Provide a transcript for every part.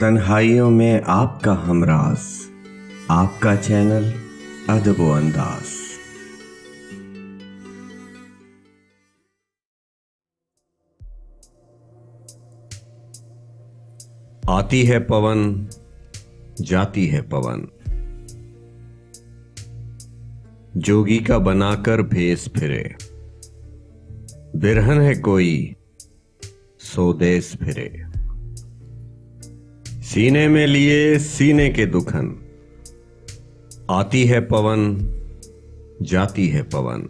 तन्हाइयों में आपका हमराज, आपका चैनल अदब व अंदाज। आती है पवन, जाती है पवन, जोगी का बनाकर भेस फिरे। बिरहन है कोई सो देस फिरे। सीने में लिए सीने के दुखन, आती है पवन, जाती है पवन।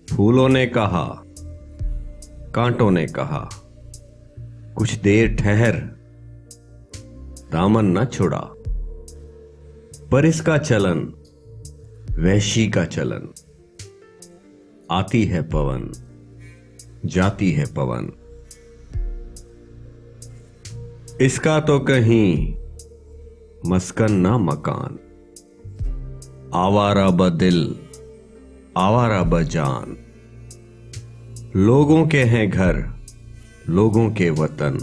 फूलों ने कहा, कांटों ने कहा, कुछ देर ठहर, दामन न छुड़ा। पर इसका चलन वैशी का चलन, आती है पवन, जाती है पवन। इसका तो कहीं मस्कन ना मकान, आवारा ब दिल, आवारा ब जान। लोगों के हैं घर, लोगों के वतन,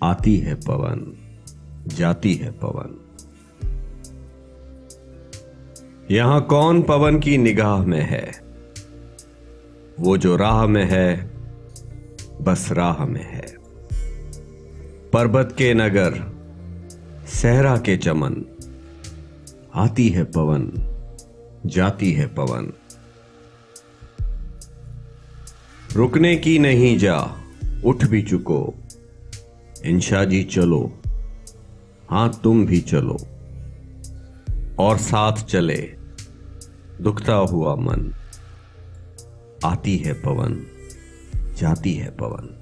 आती है पवन, जाती है पवन। यहां कौन पवन की निगाह में है, वो जो राह में है, बस राह में है। पर्वत के नगर, सहरा के चमन, आती है पवन, जाती है पवन। रुकने की नहीं जा, उठ भी चुको, इंशा जी चलो, हां तुम भी चलो। और साथ चले दुखता हुआ मन, आती है पवन, जाती है पवन।